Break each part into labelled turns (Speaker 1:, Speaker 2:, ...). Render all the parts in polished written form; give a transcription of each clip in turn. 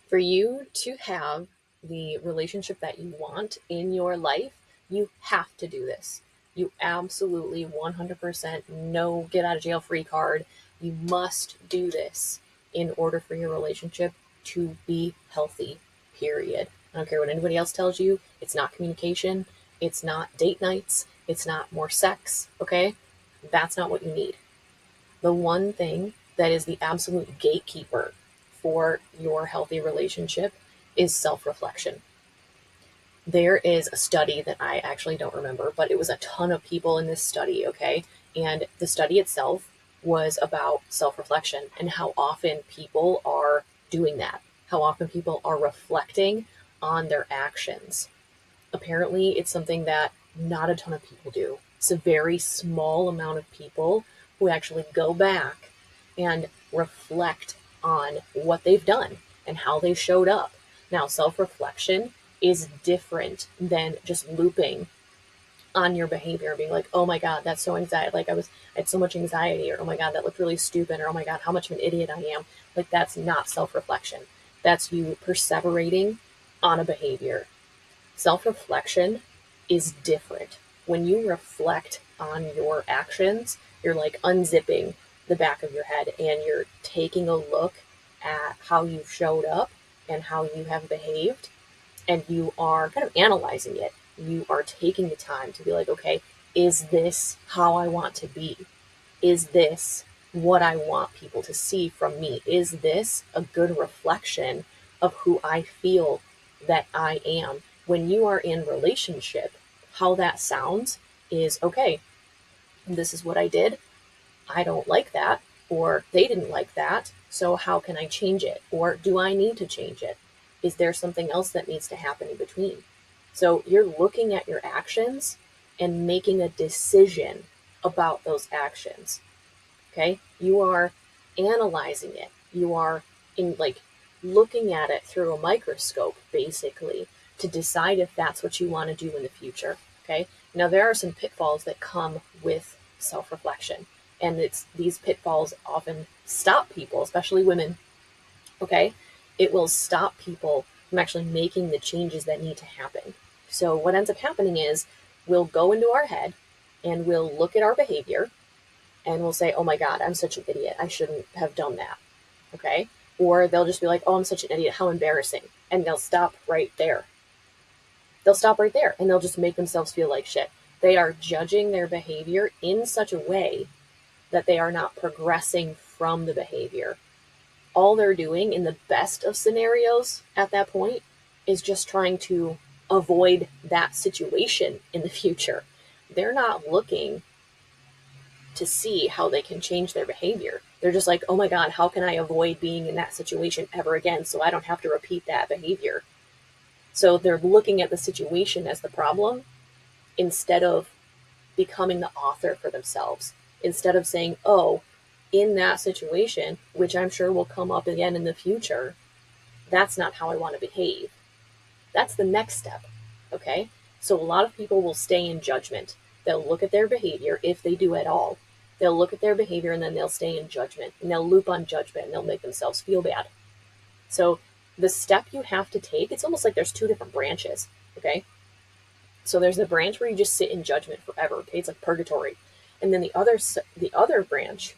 Speaker 1: For you to have the relationship that you want in your life, you have to do this. You absolutely 100% no get out of jail free card. You must do this in order for your relationship to be healthy, period. I don't care what anybody else tells you. It's not communication. It's not date nights. It's not more sex. Okay? That's not what you need. The one thing that is the absolute gatekeeper for your healthy relationship is self reflection. There is a study that I actually don't remember, but it was a ton of people in this study, okay? And the study itself was about self reflection and how often people are doing that, how often people are reflecting on their actions. Apparently, it's something that not a ton of people do. It's a very small amount of people who actually go back and reflect on what they've done and how they showed up. Now, self reflection is different than just looping on your behavior, being like, oh my God, that's so anxiety. I had so much anxiety, or oh my God, that looked really stupid, or oh my God, how much of an idiot I am. Like, that's not self reflection. That's you perseverating on a behavior. Self reflection is different. When you reflect on your actions, you're like unzipping the back of your head and you're taking a look at how you showed up and how you have behaved, and you are kind of analyzing it. You are taking the time to be like, okay, is this how I want to be? Is this what I want people to see from me? Is this a good reflection of who I feel that I am? When you are in relationship, how that sounds is okay, this is what I did. I don't like that, or they didn't like that. So how can I change it? Or do I need to change it? Is there something else that needs to happen in between? So you're looking at your actions and making a decision about those actions. Okay? You are analyzing it. You are in like looking at it through a microscope, basically, to decide if that's what you want to do in the future. Okay? Now there are some pitfalls that come with self-reflection. And it's these pitfalls often stop people, especially women. Okay? It will stop people from actually making the changes that need to happen. So what ends up happening is we'll go into our head and we'll look at our behavior and will say, oh my God, I'm such an idiot. I shouldn't have done that. Okay. Or they'll just be like, oh, I'm such an idiot. How embarrassing. And they'll stop right there. They'll stop right there and they'll just make themselves feel like shit. They are judging their behavior in such a way that they are not progressing from the behavior. All they're doing in the best of scenarios at that point is just trying to avoid that situation in the future. They're not looking to see how they can change their behavior. They're just like, oh my God, how can I avoid being in that situation ever again so I don't have to repeat that behavior? So they're looking at the situation as the problem instead of becoming the author for themselves. Instead of saying, oh, in that situation, which I'm sure will come up again in the future, that's not how I want to behave. That's the next step. Okay? So a lot of people will stay in judgment. They'll look at their behavior, if they do at all. They'll look at their behavior and then they'll stay in judgment and they'll loop on judgment and they'll make themselves feel bad. So the step you have to take, it's almost like there's two different branches. Okay? So there's the branch where you just sit in judgment forever. Okay? It's like purgatory. And then the other branch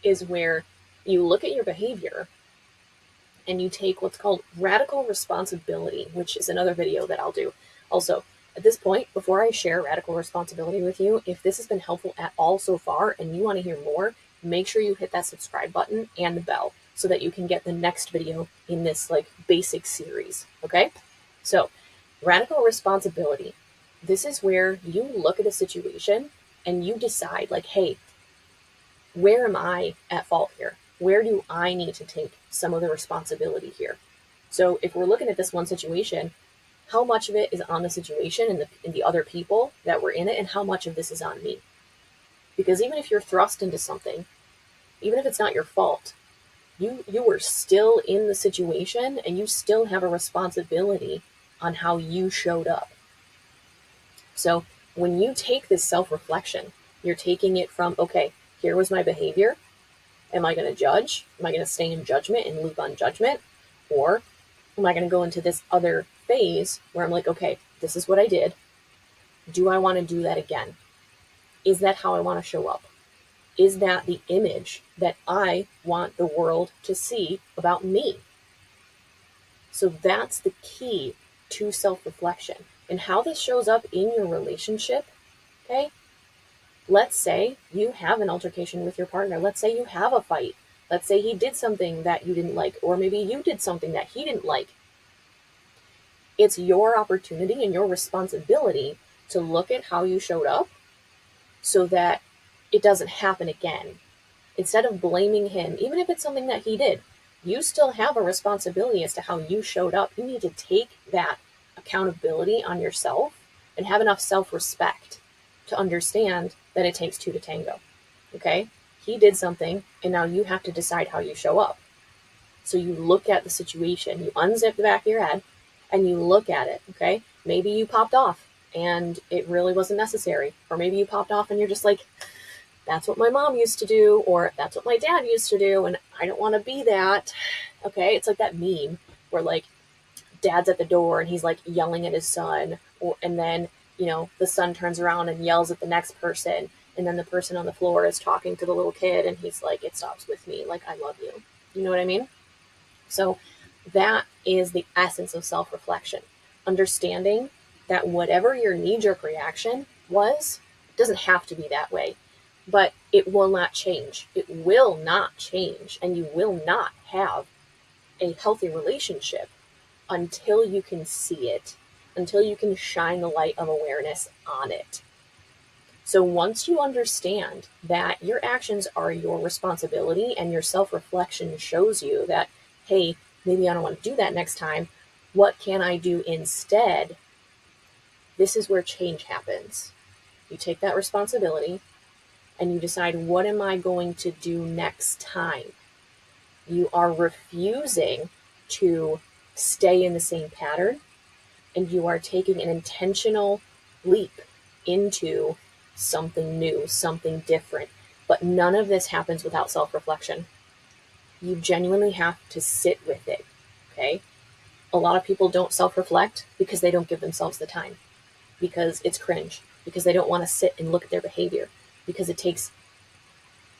Speaker 1: is where you look at your behavior and you take what's called radical responsibility, which is another video that I'll do. Also, at this point, before I share radical responsibility with you, if this has been helpful at all so far and you want to hear more, make sure you hit that subscribe button and the bell so that you can get the next video in this like basic series. Okay? So, radical responsibility. This is where you look at a situation and you decide, like, hey, where am I at fault here? Where do I need to take some of the responsibility here? So if we're looking at this one situation, how much of it is on the situation and the other people that were in it, and how much of this is on me? Because even if you're thrust into something, even if it's not your fault, you were still in the situation and you still have a responsibility on how you showed up. So when you take this self-reflection, you're taking it from, okay, here was my behavior. Am I going to judge? Am I going to stay in judgment and loop on judgment? Or am I going to go into this other phase where I'm like, okay, this is what I did. Do I want to do that again? Is that how I want to show up? Is that the image that I want the world to see about me? So that's the key to self-reflection. And how this shows up in your relationship, okay? Let's say you have an altercation with your partner. Let's say you have a fight. Let's say he did something that you didn't like, or maybe you did something that he didn't like. It's your opportunity and your responsibility to look at how you showed up so that it doesn't happen again. Instead of blaming him, even if it's something that he did, you still have a responsibility as to how you showed up. You need to take that accountability on yourself and have enough self-respect to understand that it takes two to tango. Okay? He did something, and now you have to decide how you show up. So you look at the situation, you unzip the back of your head, and you look at it, okay? Maybe you popped off and it really wasn't necessary. Or maybe you popped off and you're just like, that's what my mom used to do, or that's what my dad used to do, and I don't want to be that. Okay? It's like that meme where like dad's at the door and he's like yelling at his son, and then, the son turns around and yells at the next person, and then the person on the floor is talking to the little kid and he's like, it stops with me, like, I love you. You know what I mean? So that is the essence of self-reflection. Understanding that whatever your knee-jerk reaction was, doesn't have to be that way, but it will not change. It will not change, and you will not have a healthy relationship until you can see it, until you can shine the light of awareness on it. So once you understand that your actions are your responsibility and your self-reflection shows you that, hey, maybe I don't want to do that next time. What can I do instead? This is where change happens. You take that responsibility and you decide, what am I going to do next time? You are refusing to stay in the same pattern, and you are taking an intentional leap into something new, something different. But none of this happens without self-reflection. You genuinely have to sit with it, okay? A lot of people don't self-reflect because they don't give themselves the time, because it's cringe, because they don't want to sit and look at their behavior, because it takes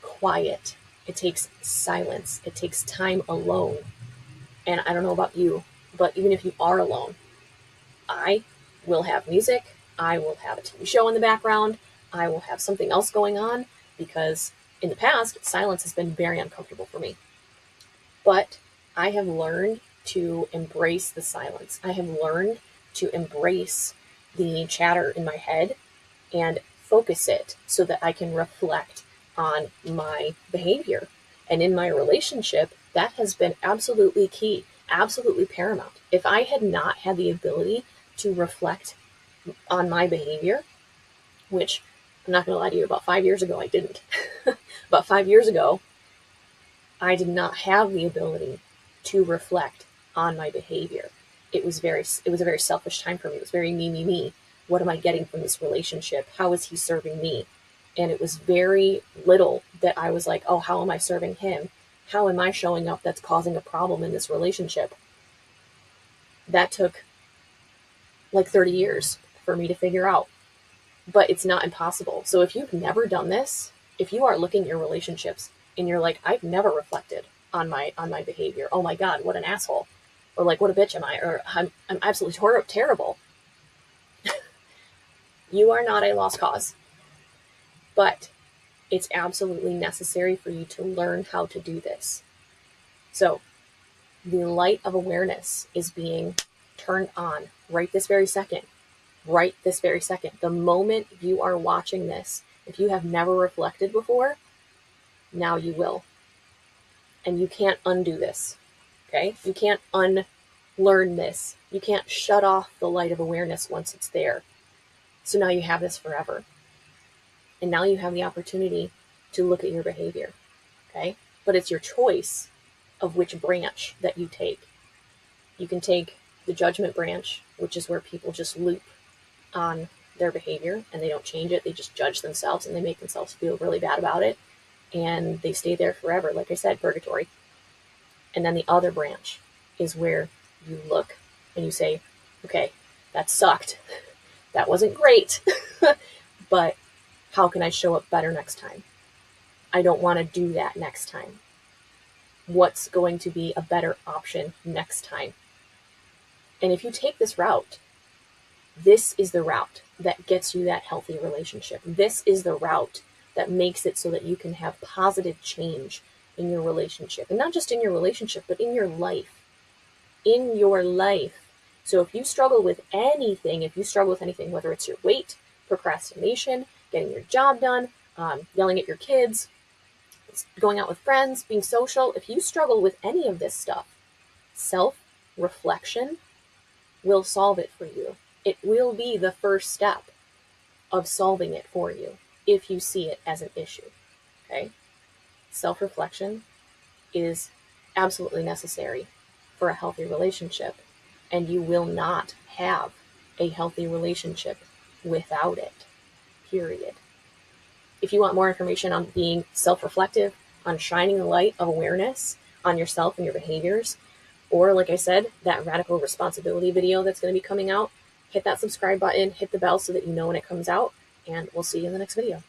Speaker 1: quiet, it takes silence, it takes time alone. And I don't know about you, but even if you are alone, I will have music, I will have a TV show in the background, I will have something else going on, because in the past, silence has been very uncomfortable for me. But I have learned to embrace the silence. I have learned to embrace the chatter in my head and focus it so that I can reflect on my behavior. And in my relationship, that has been absolutely key, absolutely paramount. If I had not had the ability to reflect on my behavior, which I'm not going to lie to you, about 5 years ago, I didn't. About 5 years ago, I did not have the ability to reflect on my behavior. It was a very selfish time for me. It was very me, me, me. What am I getting from this relationship? How is he serving me? And it was very little that I was like, oh, how am I serving him? How am I showing up that's causing a problem in this relationship? That took like 30 years for me to figure out. But it's not impossible. So if you've never done this, if you are looking at your relationships and you're like, I've never reflected on my behavior. Oh my God, what an asshole. Or like, what a bitch am I? Or I'm absolutely terrible. You are not a lost cause. But it's absolutely necessary for you to learn how to do this. So the light of awareness is being turned on right this very second. Right this very second. The moment you are watching this, if you have never reflected before, now you will. And you can't undo this. Okay? You can't unlearn this. You can't shut off the light of awareness once it's there. So now you have this forever. And now you have the opportunity to look at your behavior. Okay? But it's your choice of which branch that you take. You can take the judgment branch, which is where people just loop on their behavior and they don't change it. They just judge themselves and they make themselves feel really bad about it. And they stay there forever. Like I said, purgatory. And then the other branch is where You look and you say, okay, that sucked. That wasn't great, but how can I show up better next time? I don't want to do that next time. What's going to be a better option next time? And if you take this route, this is the route that gets you that healthy relationship. This is the route that makes it so that you can have positive change in your relationship. And not just in your relationship, but in your life. In your life. So if you struggle with anything, whether it's your weight, procrastination, getting your job done, yelling at your kids, going out with friends, being social, if you struggle with any of this stuff, self-reflection will solve it for you. It will be the first step of solving it for you if you see it as an issue. Okay? Self-reflection is absolutely necessary for a healthy relationship, and you will not have a healthy relationship without it. Period. If you want more information on being self-reflective, on shining the light of awareness on yourself and your behaviors, or like I said, that radical responsibility video that's going to be coming out, hit that subscribe button, hit the bell so that you know when it comes out, and we'll see you in the next video.